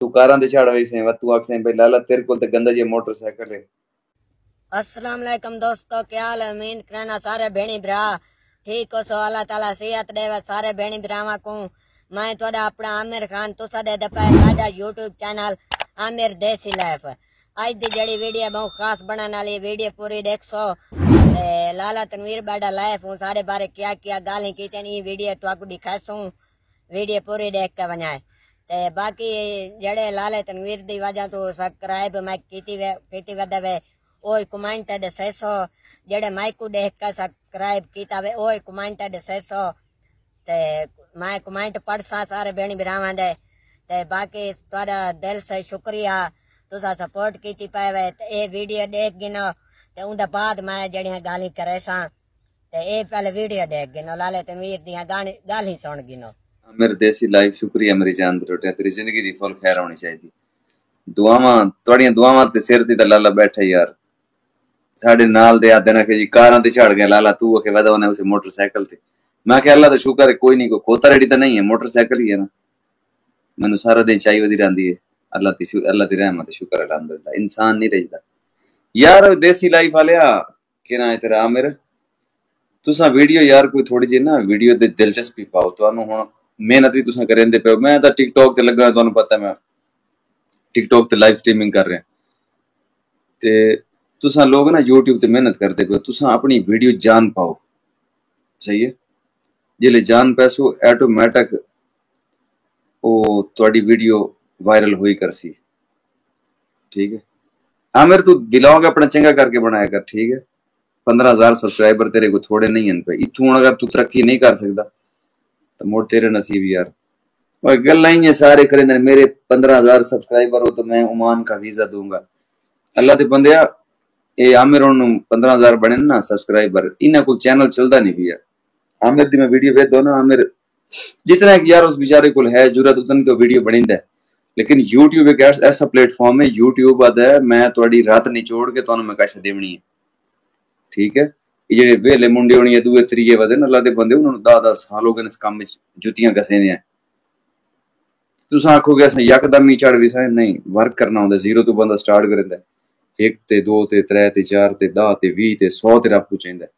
तू कारां ते छाड़ वैसे व तू आखसे भाई लाला तेरे को ते गंदा जे मोटरसाइकिल है। अस्सलाम वालेकुम दोस्तों, क्या हाल है? उम्मीद करना सारे भेणी भरा ठीक हो सो। अल्लाह ताला सेहत देवे सारे भेणी भरावां को। मैं थोड़ा अपना आमिर खान तुसा दे दे पे मेरा यूट्यूब चैनल आमिर देसी लाइफ। आज दी जड़ी वीडियो बहुत खास बनाने वाली वीडियो पूरी देखो। लाला तनवीर बाडा लाइफ हूँ सारे बारे क्या क्या गाली की तेनी वीडियो तो आपको दिखासूं। वीडियो पूरी देख के बनाए ते बाकी जड़े लाले तनवीर दी वजह तो सब्सक्राइब मैं कीती वदे ओए कमेंटेड 600 जेड़े माइकू देख के सब्सक्राइब कीता वे ओए कमेंटेड 600 ते मैं कमेंट पढ़ सा सारे बेणी बिरावां दे ते बाकी तुहाडा दिल से शुक्रिया तुसा सपोर्ट कीती पावे ते ए वीडियो देख गिनो ते उंदे बाद मैं जड़ियां गाली करे सा ते ए पहले वीडियो देख गिनो लाले तनवीर दियां गाली सुन गिनो। मेरे देसी लाइफ शुक्रिया मेरी जान रोटिया तेरी जिंदगी दी फुल खैर होनी चाहिए। दुआवां तुहाड़ियां दुआवां ते सिर दी ते लाला बैठा यार साढ़े नाल दे आदे ना कि जी कारां ते छाड़ गया लाला तू के वदा होने उसे मोटरसाइकिल ते। मैं क्या अल्लाह दा शुक्र है कोई नहीं को खोता रेडी तो नहीं है मोटरसाइकिल ही है ना। मैनू सारा दिन चाय वदी रहंदी है अल्लाह दी रहमत शुक्र अल्हम्दुलिल्लाह इंसान नहीं रहिदा यार देसी लाइफ वालिया कि ना तेरा आमिर तुसा वीडियो यार कोई थोड़ी जी ना वीडियो दे दिलचस्पी पाओ तुहानू हुण मेहनत भी तुसा करेंदे पे मैं तो टिकटॉक ते लगा तुहानू पता मैं टिकटॉक ते लाइव स्ट्रीमिंग कर रहे ते तुसा लोग ना यूट्यूब ते मेहनत करते पे तुसा अपनी वीडियो जान पाओ सही है जिले जान पैसो ऑटोमेटिक ओ तुहाडी वीडियो वायरल हुई करसी ठीक है। आमिर तू व्लॉग अपना चंगा करके बनाया कर ठीक है। 15,000 सब्सक्राइबर तेरे को थोड़े नहीं हैं पे इथू अगर तू तरक्की नहीं कर सकता तो मोड़ तेरे नसीब यार। और गल्लां ही सारे करेंदे मेरे 15,000 सब्सक्राइबर हो तो मैं ओमान का वीजा दूंगा। अल्लाह दे बंदेया ए आमिर ओनू 15,000 बने ना सब्सक्राइबर इन्हां को चैनल चलदा नहीं पिया। आमिर दी मैं वीडियो वेख दो ना आमिर जितना कि यार उस बेचारे को है जरूरत उतनी तो वीडियो बनिंदा है लेकिन यूट्यूब एक ऐसा प्लेटफॉर्म है यूट्यूब आदा है मैं थोड़ी रात निचोड़ के तुहानू मैं कश देवनी है ठीक है। जेडे वेले मुंडे होनी दूए त्रीए वदे न अल्लाह दे बंदे उन्होंने 10-10 साल हो गए इस काम में जुतियां घसे ने तुसा आखोगे अस यकदम नहीं चढ़ भी सां नहीं वर्क करना होंदा जीरो तो बंदा स्टार्ट करेंदा एक ते दो ते त्रै ते चार ते 10 ते 20 ते 100 ते रब चाहिए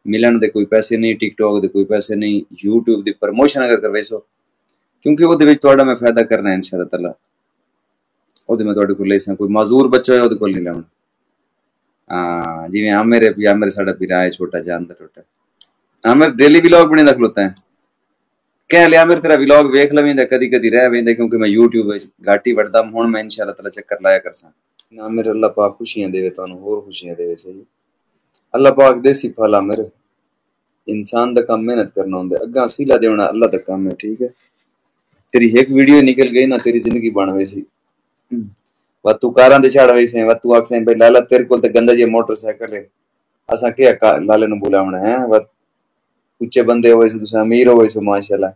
मिलन दे कोई पैसे नहीं टिकटॉक दे कोई पैसे नहीं यूट्यूब दी प्रमोशन अगर करवे सो क्योंकि ओदे विच तुहाडा मैं फायदा करना है इंशाअल्लाह ताला ओदे मैं तुहाडे कोल लेसा कोई माजूर बच्चा है ओदे कोल नहीं लेना हां जिवें आमिर साडा पिरा है छोटा जानदा टोटा आमिर डेली व्लॉग बने खलोता है कह लिया आमिर तेरा व्लॉग वेख लवेंदा कदी कदी रह वेंदा क्योंकि मैं यूट्यूब विच घट ही वड़दा हुण मैं इंशाअल्लाह ताला चक्कर लाया करसा आमिर अल्लाह पाक खुशियां देवे तुहानू होर खुशियां देवे सही अल्लाह पाक देसी फल आमिर इंसान दा काम मेहनत करना होंदा अग्गा सीला देना अल्लाह दा काम है ठीक है। तेरी एक वीडियो निकल गई ना तेरी जिंदगी बन वैसी व तू कारां ते छाड़ वैसे व तू आखसे भाई लाला तेरे को ते गंदा जे मोटरसाइकिल है असा क्या लाले नु बुलावना है व उच्चे बंदे होवे सो तुसा अमीर होवे सो माशाल्लाह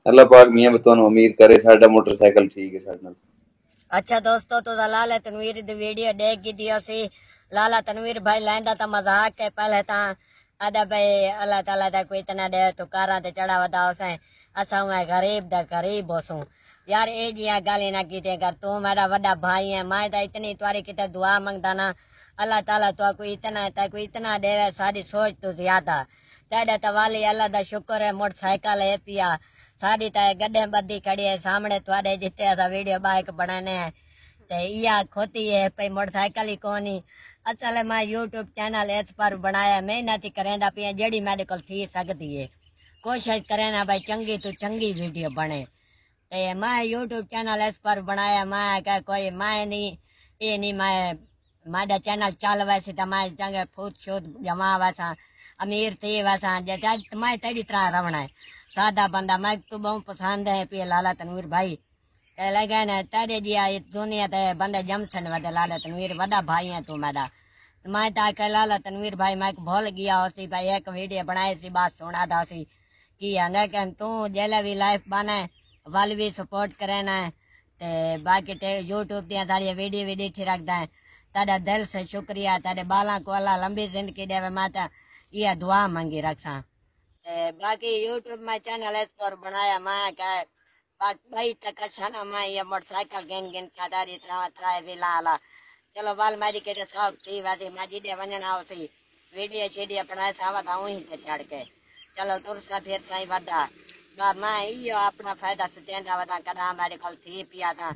अल्लाह पाक मियां तुहानू अमीर करे साडा मोटरसाइकिल ठीक है साडे नाल। अच्छा दोस्तों तो लाला तनवीर दी वीडियो देख गी दियो सी लाला तनवीर भाई लैंदा तो मजाक है पहले ता अदा भाई अल्लाह ताला दा कोई इतना दे तो कारां ते चढ़ा वदा होसे असा मैं गरीब दा गरीब होसू यार ए जिया गाली ना कीते कर तू मेरा बड़ा भाई है मैं तो इतनी तुम्हारी किते दुआ मंगदा ना अल्लाह ताला तो कोई इतना देवे साडी सोच तो ज्यादा तेरे तो वाली अल्लाह दा शुक्र है मोटरसाइकिल है पिया साड़ी ताए गड्ढे बद्दी खड़ी है सामने थोड़े जिते असा वीडियो बाइक बनाने हैं ते इया खोती है पे मोटरसाइकिल ही कोनी असल मैं यूट्यूब चैनल इस पर बनाया मेहनत ही करेंदा पिया जेड़ी मेरे को थी सकती है कोशिश करें ना भाई चंगी तो चंगी वीडियो बने ते मैं यूट्यूब चैनल इस पर बनाया मैं क्या कोई मैं नहीं ये नहीं मैं माड़ा चैनल चल वैसे तो मैं चंगे फूट शूट जमा वैसा अमीर थी वैसा जैसे मैं तेरी तरह रवना है सादा बंदा मैं तो बहुत पसंद है पे लाला तनवीर भाई लगे न तेरे जिया दुनिया ते बंदे जमसन वदे लाला तनवीर बड़ा भाई है तू मेरा मैं ताके लाला तनवीर भाई मैं भूल गया होसी भाई एक वीडियो बनाई सी बात सुना था सी कि लेकिन तू जेले भी लाइफ बने वाल भी सपोर्ट करे ना ते बाकी ते यूट्यूब दिया सारी वीडियो ठीक रखदा है तेरा दिल से शुक्रिया तेरे बाला को अल्लाह लंबी जिंदगी देवे माता ये दुआ मांगी रखसा बाकी यूट्यूब में चैनल इस पर बनाया मैं क्या भाई तक ना मैं ये मोटरसाइकिल गिन गिन सादारी त्राए फिलहाल चलो बाल मारी के शौक थी वैसे माजी दे वञणा होसी वीडियो शीडियो बनाए सावा था वहीं ते चढ़ के चलो तुरसा फिर साई वदा मैं इो अपना फायदा सुतेंदा वदा कदा मेरे कोल थी पिया था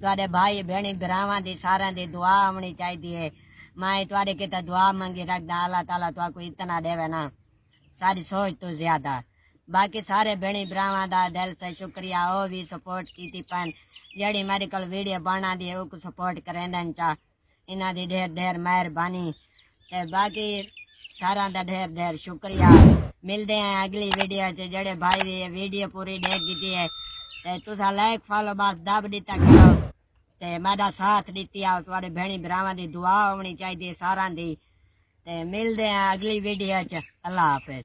तुहाडे भाई भेणी भरावां दी सारां दी दुआ होनी चाहिए मैं तुहाडे किते दुआ मंगी रखदा अल्लाह ताला तुहाको इतना देवे ना सारी सोच तो ज्यादा बाकी सारे भेणी भरावां दा दिल से शुक्रिया ओ भी सपोर्ट कीती पैन जेड़ी मेरे कोल वीडियो बना दी ओ सपोर्ट करेंदन चा इन्हां दी ढेर ढेर मेहरबानी ते बाकी सारा दा ढेर ढेर शुक्रिया मिलते हैं अगली वीडियो च जेड़े भाई ये वीडियो पूरी देख दी है ते तुसा लाइक फॉलो बस दब दिता करो ते मेरा साथ दिती आ सारे भेणी भरावां दी दुआ होनी चाहिए सारा दी ते मिलते हैं अगली वीडियो च अल्लाह हाफिज।